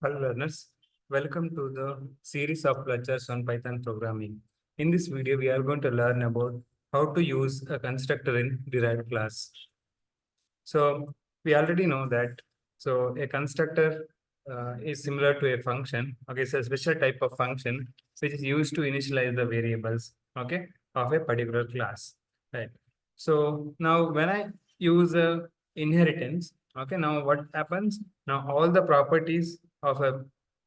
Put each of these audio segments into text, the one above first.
Hello learners, welcome to the series of lectures on Python programming. In this video, we are going to learn about how to use a constructor in derived class. So we already know that. So a constructor is similar to a function. Okay, it's a special type of function which is used to initialize the variables. Okay, of a particular class. Right. So now when I use a inheritance, okay, now what happens? Now all the properties of a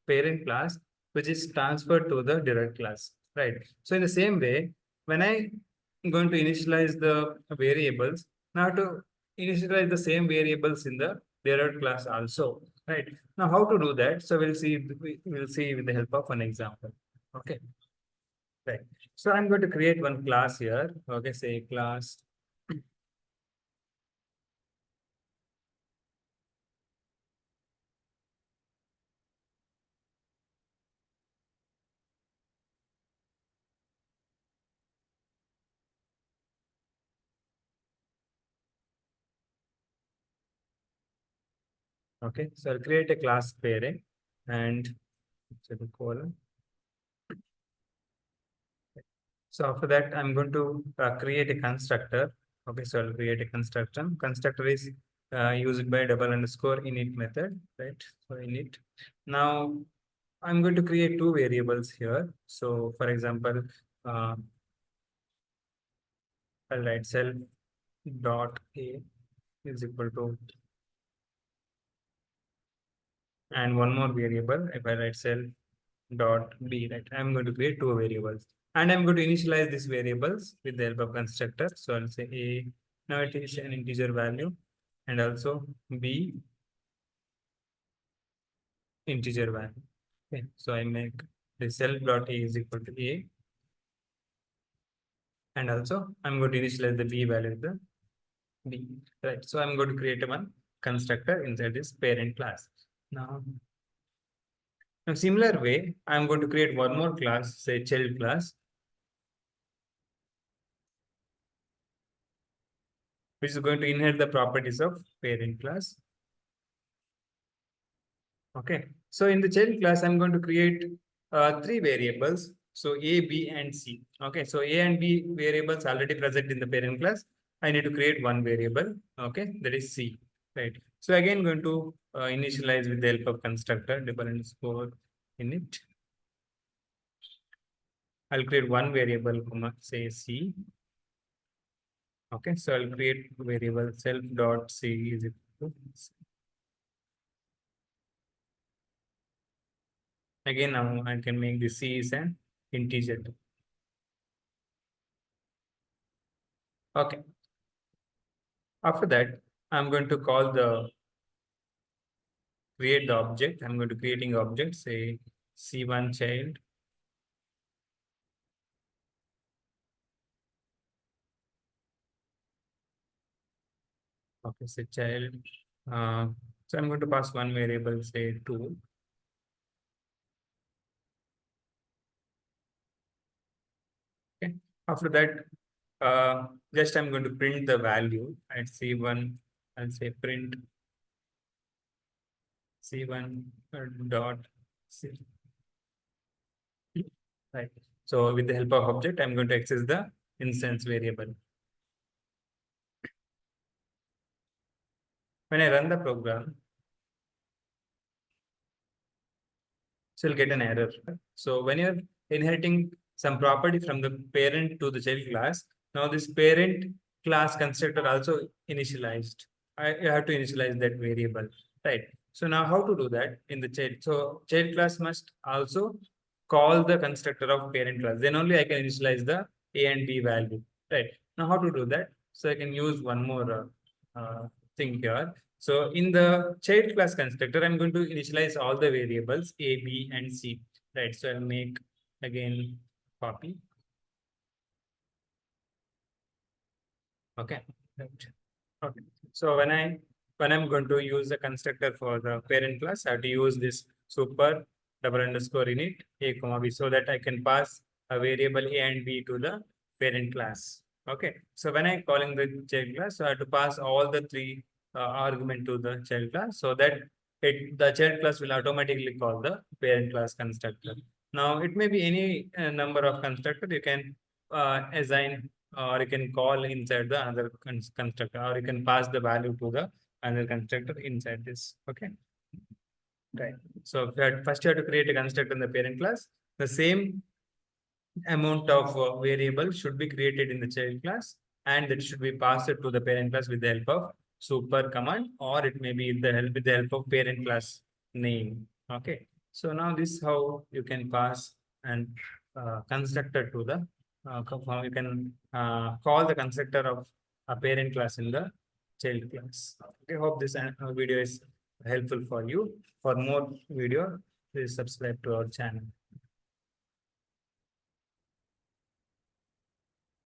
parent class which is transferred to the derived class. Right. So in the same way, when I am going to initialize the variables, now to initialize the same variables in the derived class also, right? Now, how to do that? So we'll see with the help of an example. Okay, right. So I'm going to create one class here. Okay, say class. Okay, so I'll create a class parent and colon. So after that, I'm going to create a constructor. Okay, so I'll create a constructor. Constructor is used by double underscore init method, right? So init. Now I'm going to create two variables here. So for example, uh, I'll write self dot a is equal to, and one more variable. If I write self dot b, right, I'm going to create two variables, and I'm going to initialize these variables with the help of constructor. So I'll say a, now it is an integer value, and also b integer value. Okay, so I make the self dot a is equal to a, and also I'm going to initialize the b value with the b, right? So I'm going to create a one constructor inside this parent class. Now, in a similar way, I'm going to create one more class, say child class, which is going to inherit the properties of parent class. Okay. So in the child class, I'm going to create three variables. So A, B, and C. Okay. So A and B variables already present in the parent class. I need to create one variable. Okay. That is C. Right. So again, going to initialize with the help of constructor, double underscore init. I'll create one variable, say C. Okay. So I'll create variable self dot C is equal to C. Again, now I can make the C is an integer. Okay. After that, I'm going to call the create the object. I'm going to creating object, say C1 child. Okay, say child. So I'm going to pass one variable, say 2. Okay. After that, just I'm going to print the value at C1. I'll say print C1 dot C. Right. So with the help of object, I'm going to access the instance variable. When I run the program, so you'll get an error. So when you're inheriting some property from the parent to the child class, now this parent class constructor also initialized. You have to initialize that variable, right? So now how to do that in the child? So child class must also call the constructor of parent class. Then only I can initialize the A and B value, right? Now how to do that? So I can use one more thing here. So in the child class constructor, I'm going to initialize all the variables A, B, and C, right? So I'll make again copy. Okay. Right. Okay. So when I'm going to use the constructor for the parent class, I have to use this super double underscore init A comma B so that I can pass a variable A and B to the parent class. Okay. So when I calling the child class, so I have to pass all the three argument to the child class so that the child class will automatically call the parent class constructor. Now it may be any number of constructor you can assign, or you can call inside the other constructor, or you can pass the value to the other constructor inside this. Okay. Right. So first you have to create a constructor in the parent class. The same amount of variable should be created in the child class, and that should be passed to the parent class with the help of super command, or it may be with the help of parent class name. Okay. So now this is how you can pass and constructor to the you can call the constructor of a parent class in the child class. Okay. Hope this video is helpful for you. For more video, please subscribe to our channel.